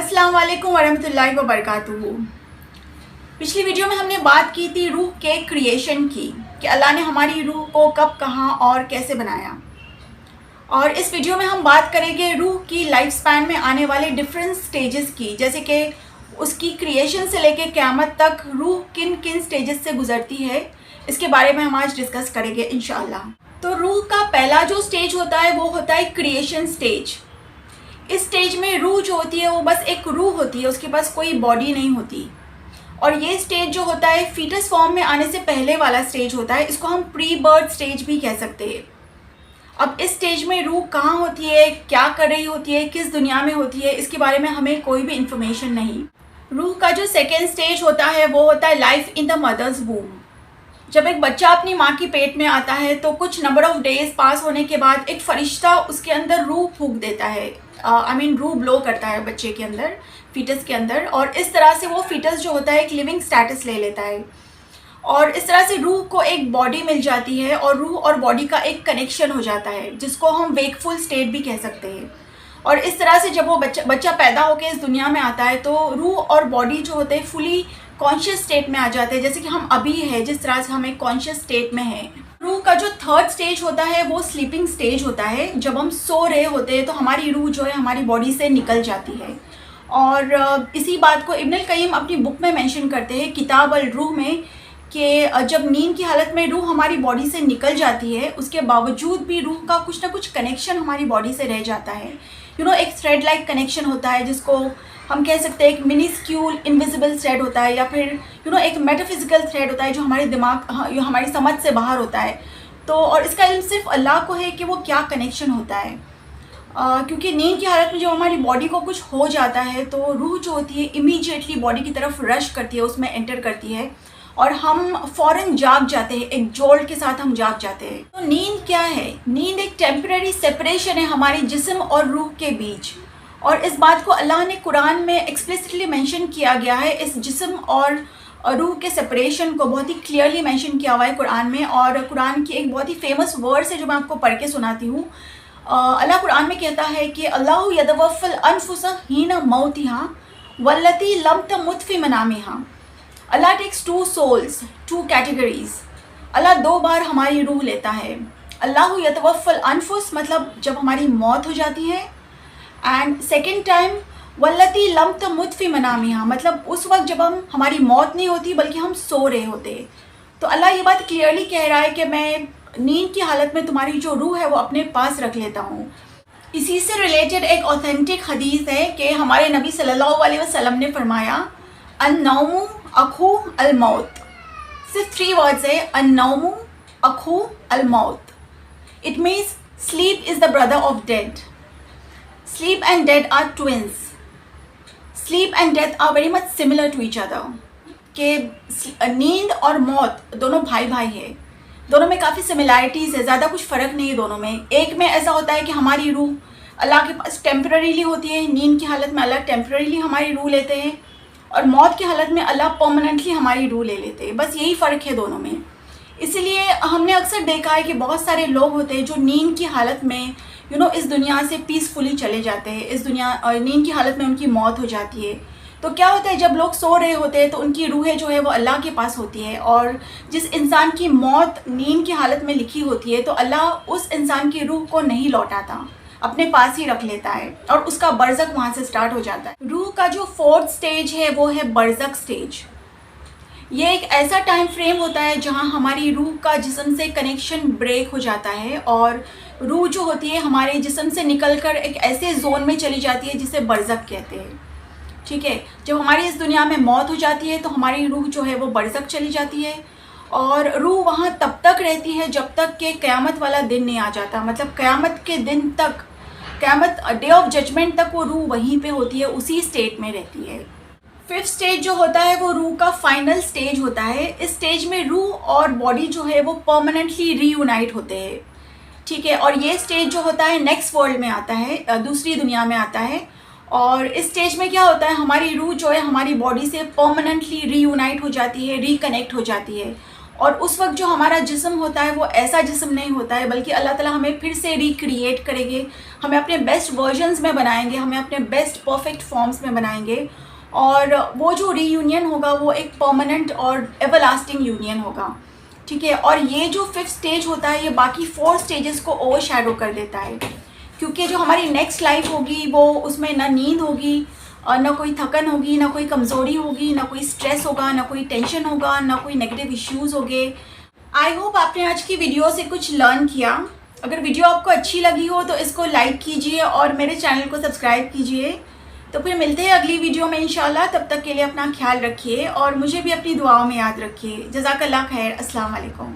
अस्सलाम वालेकुम वरहमतुल्लाहि वबरकातुहू। पिछली वीडियो में हमने बात की थी रूह के क्रिएशन की, कि अल्लाह ने हमारी रूह को कब, कहाँ और कैसे बनाया। और इस वीडियो में हम बात करेंगे रूह की लाइफ स्पैन में आने वाले डिफरेंट स्टेजेस की, जैसे कि उसकी क्रिएशन से लेकर क़यामत तक रूह किन किन स्टेजेस से गुजरती है। इसके बारे में हम आज डिस्कस करेंगे इंशाअल्लाह। तो रूह का पहला जो स्टेज होता है वो होता है क्रिएशन स्टेज। इस स्टेज में रूह जो होती है वो बस एक रूह होती है, उसके पास कोई बॉडी नहीं होती। और ये स्टेज जो होता है फीटस फॉर्म में आने से पहले वाला स्टेज होता है, इसको हम प्री बर्थ स्टेज भी कह सकते हैं। अब इस स्टेज में रूह कहाँ होती है, क्या कर रही होती है, किस दुनिया में होती है, इसके बारे में हमें कोई भी इंफॉर्मेशन नहीं। रूह का जो सेकेंड स्टेज होता है वो होता है life in the mother's womb. जब एक बच्चा अपनी माँ की पेट में आता है तो कुछ नंबर ऑफ डेज पास होने के बाद एक फरिश्ता उसके अंदर रूह फूंक देता है, रूह ब्लो करता है बच्चे के अंदर, फीटस के अंदर। और इस तरह से वो फीटस जो होता है एक लिविंग स्टेटस ले लेता है और इस तरह से रूह को एक बॉडी मिल जाती है और रूह और बॉडी का एक कनेक्शन हो जाता है, जिसको हम वेकफुल स्टेट भी कह सकते हैं। और इस तरह से जब वो बच्चा पैदा होकर इस दुनिया में आता है तो रूह और बॉडी जो होते हैं फुली कॉन्शियस स्टेट में आ जाते हैं, जैसे कि हम अभी है, जिस तरह से हम एक कॉन्शियस स्टेट में हैं। रूह का जो थर्ड स्टेज होता है वो स्लीपिंग स्टेज होता है। जब हम सो रहे होते हैं तो हमारी रूह जो है हमारी बॉडी से निकल जाती है। और इसी बात को इब्न अल क़य्यिम अपनी बुक में मेंशन करते हैं, किताब अल रूह में, कि जब नींद की हालत में रूह हमारी बॉडी से निकल जाती है उसके बावजूद भी रूह का कुछ ना कुछ कनेक्शन हमारी बॉडी से रह जाता है। एक थ्रेड लाइक कनेक्शन होता है, जिसको हम कह सकते हैं एक मिनिस्क्यूल इनविजिबल थ्रेड होता है, या फिर एक मेटाफिजिकल थ्रेड होता है जो हमारे दिमाग, हमारी समझ से बाहर होता है। तो और इसका इल्म सिर्फ अल्लाह को है कि वो क्या कनेक्शन होता है। क्योंकि नींद की हालत में जब हमारी बॉडी को कुछ हो जाता है तो रूह जो होती है इमीडिएटली बॉडी की तरफ रश करती है, उसमें एंटर करती है और हम फ़ौरन जाग जाते हैं, एक जोल के साथ हम जाग जाते हैं। तो नींद क्या है? नींद एक टेम्परेरी सेपरेशन है हमारे जिस्म और रूह के बीच, और इस बात को अल्लाह ने कुरान में एक्सप्लिसिटली मेंशन किया गया है। इस जिस्म और रूह के सेपरेशन को बहुत ही क्लियरली मेंशन किया हुआ है कुरान में। और कुरान की एक बहुत ही फेमस वर्ड्स है जो मैं आपको पढ़ के सुनाती हूँ। अल्लाह कुरान में कहता है कि अल्लाहु यतवफ़्फ़ल अनफुस हीना मौतिहा वल्लती लम तमुत फ़ी मनामिहा। Allah takes two souls, two categories. Allah दो बार हमारी रूह लेता है। अल्लाहु यतवफ़्फ़ल अनफुस मतलब जब हमारी मौत हो जाती है, एंड सेकेंड टाइम वल्लती लम तमुत फ़ी मनामिहा मतलब उस वक्त जब हमारी मौत नहीं होती बल्कि हम सो रहे होते। तो अल्लाह ये बात क्लियरली कह रहा है कि मैं नींद की हालत में तुम्हारी जो रूह है वो अपने पास रख लेता हूँ। इसी से रिलेटेड एक ऑथेंटिक हदीस है कि हमारे नबी सल्लल्लाहु अलैहि वसल्लम ने फरमाया, अन्नौमु अखू अल मौत। सिर्फ 3 वर्ड्स है, अन्नौमु अखू अल मौत। It means sleep is the brother of death. Sleep and death are twins. Sleep and death are very much similar to each other. कि नींद और मौत दोनों भाई भाई है, दोनों में काफ़ी सिमिलैरिटीज़ है, ज़्यादा कुछ फ़र्क नहीं है दोनों में। एक में ऐसा होता है कि हमारी रूह अल्लाह के पास टेम्पररीली होती है, नींद की हालत में अल्लाह टेम्पररीली हमारी रूह लेते हैं, और मौत की हालत में अल्लाह परमानेंटली हमारी रूह ले लेते हैं। बस यही फ़र्क है दोनों में। इसलिए हमने अक्सर देखा है कि बहुत सारे लोग होते हैं जो नींद की हालत में इस दुनिया से पीसफुली चले जाते हैं। इस दुनिया नींद की हालत में उनकी मौत हो जाती है। तो क्या होता है, जब लोग सो रहे होते हैं तो उनकी रूहें जो है वो अल्लाह के पास होती है, और जिस इंसान की मौत नींद की हालत में लिखी होती है तो अल्लाह उस इंसान की रूह को नहीं लौटाता, अपने पास ही रख लेता है और उसका बरज़क वहाँ से स्टार्ट हो जाता है। रूह का जो 4th स्टेज है वो है बरज़क स्टेज। ये एक ऐसा टाइम फ्रेम होता है जहाँ हमारी रूह का जिस्म से कनेक्शन ब्रेक हो जाता है और रूह जो होती है हमारे जिस्म से निकलकर एक ऐसे जोन में चली जाती है जिसे बरज़क कहते हैं। ठीक है, जब हमारी इस दुनिया में मौत हो जाती है तो हमारी रूह जो है वो बरज़क चली जाती है, और रूह वहाँ तब तक रहती है जब तक कि क़यामत वाला दिन नहीं आ जाता। मतलब क़यामत के दिन तक, क़यामत डे ऑफ जजमेंट तक वो रूह वहीं पे होती है, उसी स्टेट में रहती है। 5th स्टेज जो होता है वो रूह का फाइनल स्टेज होता है। इस स्टेज में रूह और बॉडी जो है वो परमानेंटली रीयूनाइट होते हैं। ठीक है, और ये स्टेज जो होता है नेक्स्ट वर्ल्ड में आता है, दूसरी दुनिया में आता है। और इस स्टेज में क्या होता है, हमारी रूह जो है हमारी बॉडी से परमानेंटली रीयूनाइट हो जाती है, रिकनेक्ट हो जाती है, और उस वक्त जो हमारा जिस्म होता है वो ऐसा जिस्म नहीं होता है, बल्कि अल्लाह ताला हमें फिर से रिक्रिएट करेंगे, हमें अपने बेस्ट वर्जन्स में बनाएंगे, हमें अपने बेस्ट परफेक्ट फॉर्म्स में बनाएंगे। और वो जो रीयूनियन होगा वो एक परमानेंट और एवरलास्टिंग यूनियन होगा, ठीक है। और ये जो 5th स्टेज होता है ये बाकी 4 स्टेजेस को ओवरशैडो कर देता है, क्योंकि जो हमारी नेक्स्ट लाइफ होगी वो उसमें ना नींद होगी, ना कोई थकन होगी, ना कोई कमज़ोरी होगी, ना कोई स्ट्रेस होगा, ना कोई टेंशन होगा, ना कोई नेगेटिव इश्यूज़ होंगे। आई होप आपने आज की वीडियो से कुछ लर्न किया। अगर वीडियो आपको अच्छी लगी हो तो इसको लाइक कीजिए और मेरे चैनल को सब्सक्राइब कीजिए। तो फिर मिलते हैं अगली वीडियो में इंशाल्लाह। तब तक के लिए अपना ख्याल रखिए और मुझे भी अपनी दुआओं में याद रखिए। जज़ाकल्लाह खैर। अस्सलाम वालेकुम।